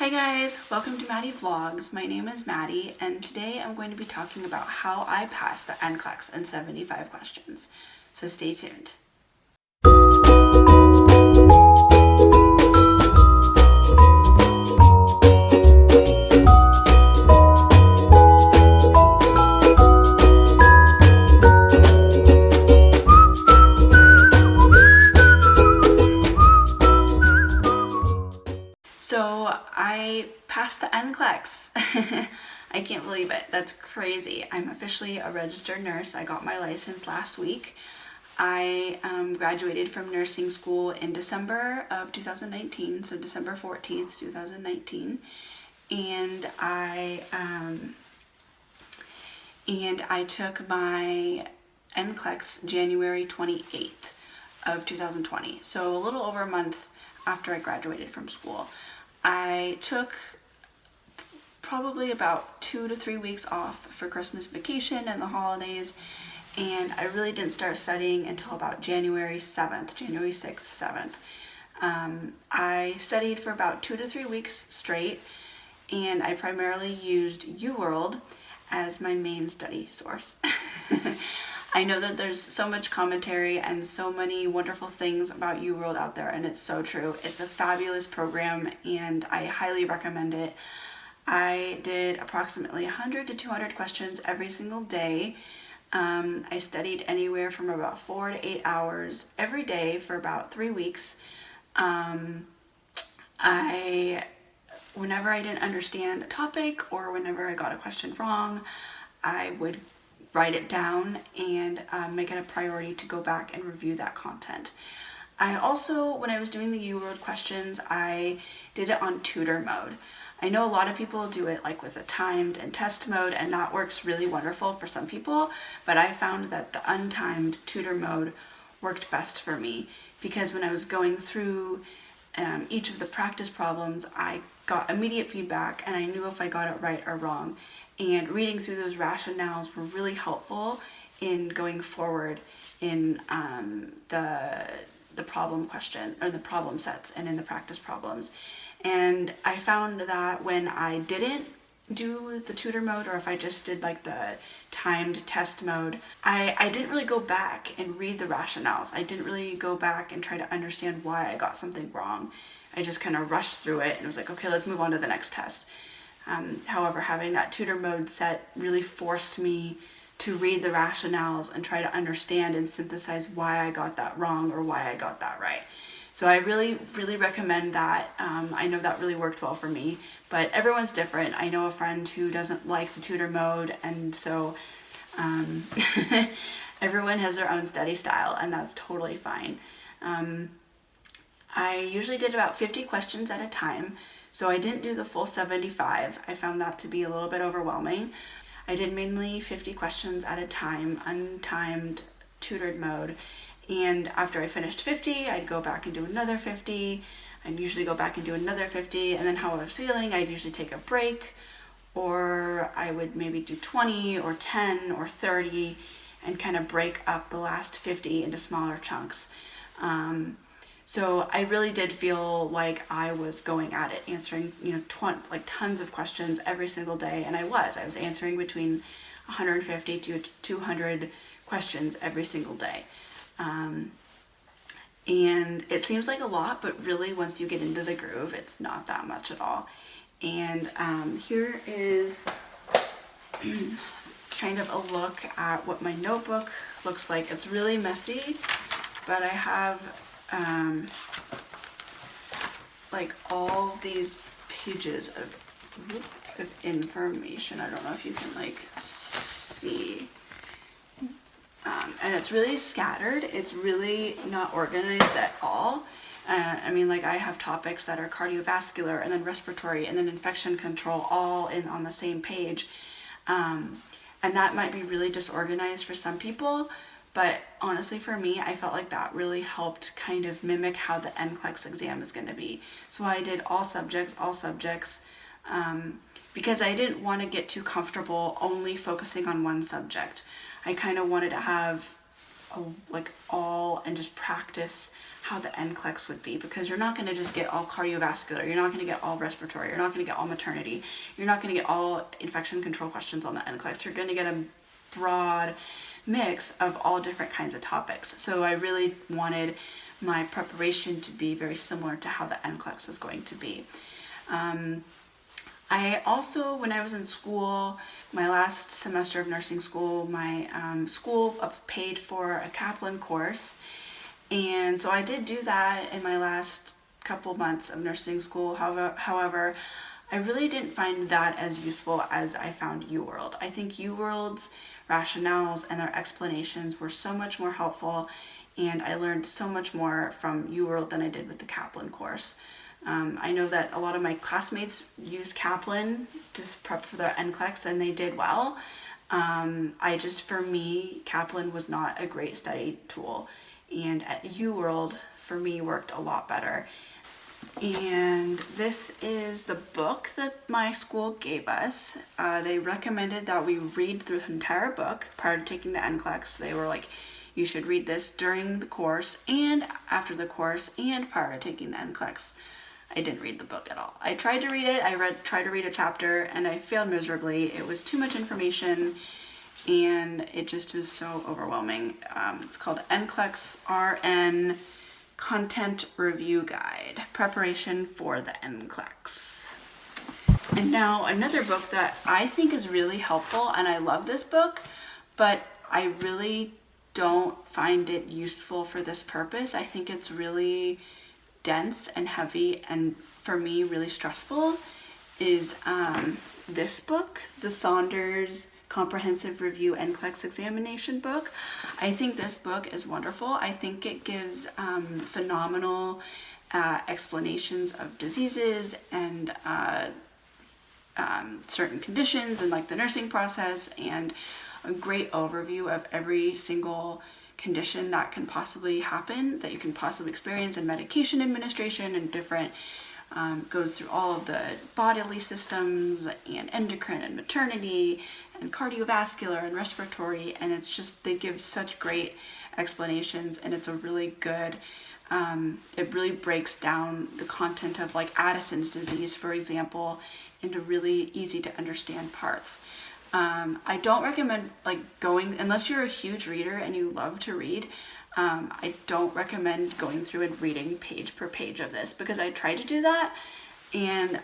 Hi guys, welcome to Maddie Vlogs. My name is Maddie and today I'm going to be talking about how I passed the NCLEX in 75 questions. So stay tuned. So I passed the NCLEX. I can't believe it. That's crazy. I'm officially a registered nurse. I got my license last week. I graduated from nursing school in December of 2019, so December 14th, 2019. And I took my NCLEX January 28th of 2020. So a little over a month after I graduated from school. I took probably about 2 to 3 weeks off for Christmas vacation and the holidays, and I really didn't start studying until about January 6th, 7th. I studied for about 2 to 3 weeks straight, and I primarily used UWorld as my main study source. I know that there's so much commentary and so many wonderful things about UWorld out there, and it's so true. It's a fabulous program and I highly recommend it. I did approximately 100 to 200 questions every single day. I studied anywhere from about 4 to 8 hours every day for about 3 weeks. Whenever I didn't understand a topic or whenever I got a question wrong, I would write it down and make it a priority to go back and review that content. I also, when I was doing the UWorld questions, I did it on tutor mode. I know a lot of people do it like with a timed and test mode, and that works really wonderful for some people, but I found that the untimed tutor mode worked best for me because when I was going through each of the practice problems, I got immediate feedback and I knew if I got it right or wrong. And reading through those rationales were really helpful in going forward in the problem question or the problem sets and in the practice problems. And I found that when I didn't do the tutor mode, or if I just did like the timed test mode, I didn't really go back and read the rationales. I didn't really go back and try to understand why I got something wrong. I just kind of rushed through it and was like, okay, let's move on to the next test. However, having that tutor mode set really forced me to read the rationales and try to understand and synthesize why I got that wrong or why I got that right. So I really, really recommend that. I know that really worked well for me, but everyone's different. I know a friend who doesn't like the tutor mode, and so everyone has their own study style, and that's totally fine. I usually did about 50 questions at a time. So I didn't do the full 75. I found that to be a little bit overwhelming. I did mainly 50 questions at a time, untimed, tutored mode. And after I finished 50, I'd go back and do another 50. I'd usually go back and do another 50. And then how I was feeling, I'd usually take a break, or I would maybe do 20 or 10 or 30 and kind of break up the last 50 into smaller chunks. So I really did feel like I was going at it, answering, tons of questions every single day, and I was answering between 150 to 200 questions every single day. And it seems like a lot, but really once you get into the groove, it's not that much at all. And here is kind of a look at what my notebook looks like. It's really messy, but I have like all these pages of information. I don't know if you can like see. And it's really scattered. It's really not organized at all. I mean, like I have topics that are cardiovascular and then respiratory and then infection control all on the same page. And that might be really disorganized for some people. But honestly, for me, I felt like that really helped kind of mimic how the NCLEX exam is going to be. So I did all subjects, because I didn't want to get too comfortable only focusing on one subject. I kind of wanted to have like all and just practice how the NCLEX would be, because you're not going to just get all cardiovascular, you're not going to get all respiratory, you're not going to get all maternity, you're not going to get all infection control questions on the NCLEX. You're going to get a broad mix of all different kinds of topics. So I really wanted my preparation to be very similar to how the NCLEX was going to be. I also, when I was in school, my last semester of nursing school, my school paid for a Kaplan course. And so I did do that in my last couple months of nursing school. However, I really didn't find that as useful as I found UWorld. I think UWorld's rationales and their explanations were so much more helpful, and I learned so much more from UWorld than I did with the Kaplan course. I know that a lot of my classmates use Kaplan to prep for their NCLEX, and they did well. For me, Kaplan was not a great study tool, and at UWorld, for me, worked a lot better. And this is the book that my school gave us. They recommended that we read through the entire book prior to taking the NCLEX. They were like, you should read this during the course and after the course and prior to taking the NCLEX. I didn't read the book at all. I tried to read it. Tried to read a chapter, and I failed miserably. It was too much information, and it just was so overwhelming. It's called NCLEX RN Content Review Guide, Preparation for the NCLEX. And now another book that I think is really helpful, and I love this book, but I really don't find it useful for this purpose. I think it's really dense and heavy, and for me really stressful, is this book, the Saunders Comprehensive Review NCLEX Examination book. I think this book is wonderful. I think it gives phenomenal explanations of diseases and certain conditions and like the nursing process, and a great overview of every single condition that can possibly happen, that you can possibly experience, and medication administration and different, goes through all of the bodily systems and endocrine and maternity and cardiovascular and respiratory, and it's just, they give such great explanations, and it's a really good, it really breaks down the content of like Addison's disease, for example, into really easy to understand parts. I don't recommend going, unless you're a huge reader and you love to read, I don't recommend going through and reading page per page of this, because I tried to do that and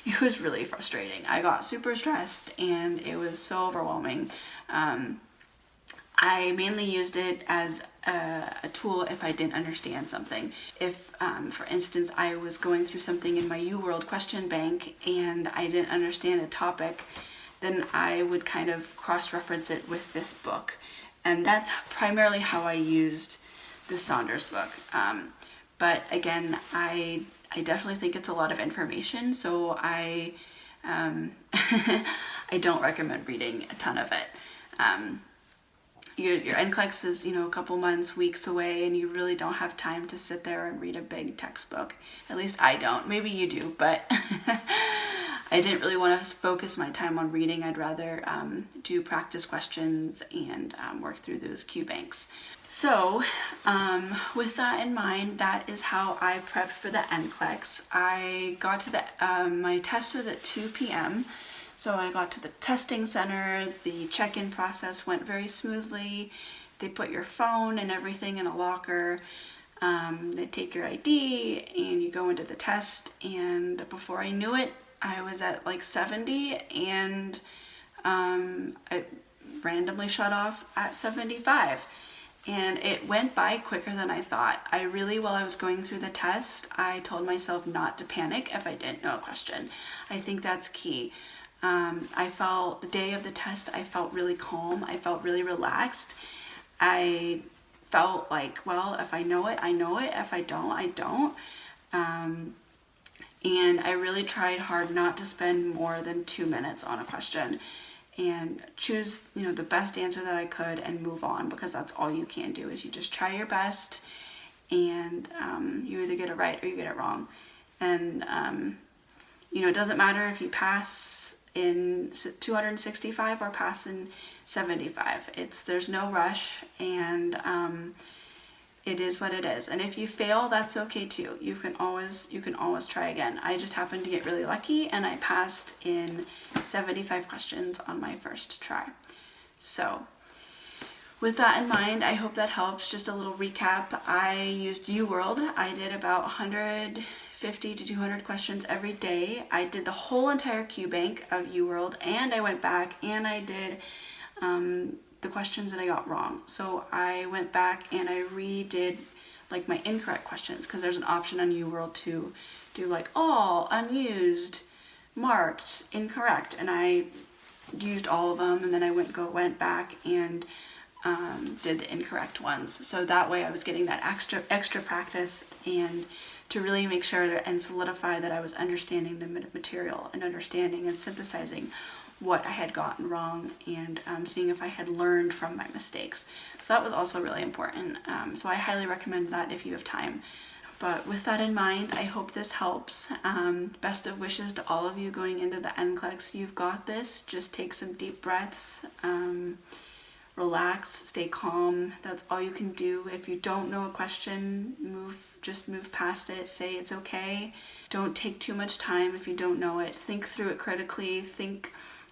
it was really frustrating. I got super stressed and it was so overwhelming. I mainly used it as a tool if I didn't understand something. If, for instance, I was going through something in my UWorld question bank and I didn't understand a topic, then I would kind of cross-reference it with this book. And that's primarily how I used the Saunders book. But again, I definitely think it's a lot of information, so I don't recommend reading a ton of it. Your NCLEX is, a couple months, weeks away, and you really don't have time to sit there and read a big textbook. At least I don't. Maybe you do, but I didn't really want to focus my time on reading. I'd rather do practice questions and work through those Q banks. So with that in mind, that is how I prepped for the NCLEX. I got to my test was at 2 p.m. So I got to the testing center. The check-in process went very smoothly. They put your phone and everything in a locker. They take your ID and you go into the test. And before I knew it, I was at like 70, and it randomly shut off at 75. And it went by quicker than I thought. While I was going through the test, I told myself not to panic if I didn't know a question. I think that's key. The day of the test, I felt really calm. I felt really relaxed. I felt like, well, if I know it, I know it. If I don't, I don't. And I really tried hard not to spend more than 2 minutes on a question, and choose, the best answer that I could and move on, because that's all you can do, is you just try your best, and you either get it right or you get it wrong. And it doesn't matter if you pass in 265 or pass in 75. There's no rush, and it is what it is. And if you fail, that's okay too. You can always try again. I just happened to get really lucky and I passed in 75 questions on my first try. So with that in mind, I hope that helps. Just a little recap. I used UWorld. I did about 150 to 200 questions every day. I did the whole entire Q bank of UWorld, and I went back and I did the questions that I got wrong. So I went back and I redid like my incorrect questions, because there's an option on UWorld to do like all, unused, marked, incorrect, and I used all of them, and then I went back and did the incorrect ones. So that way I was getting that extra practice, and to really make sure and solidify that I was understanding the material and understanding and synthesizing what I had gotten wrong, and seeing if I had learned from my mistakes. So that was also really important. So I highly recommend that if you have time. But with that in mind, I hope this helps. Best of wishes to all of you going into the NCLEX. You've got this. Just take some deep breaths. Relax, stay calm. That's all you can do. If you don't know a question, just move past it. Say it's okay. Don't take too much time if you don't know it. Think through it critically. Think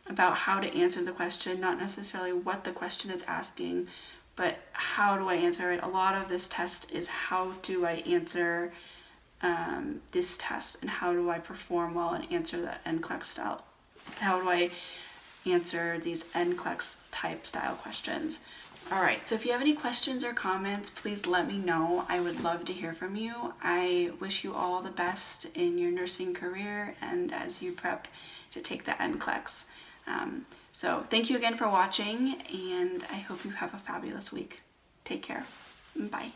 about how to answer the question, not necessarily what the question is asking, but how do I answer it? A lot of this test is how do I answer this test, and how do I perform well and answer the NCLEX style? How do I answer these NCLEX type style questions? All right, so if you have any questions or comments, please let me know. I would love to hear from you. I wish you all the best in your nursing career and as you prep to take the NCLEX. So thank you again for watching, and I hope you have a fabulous week. Take care. Bye.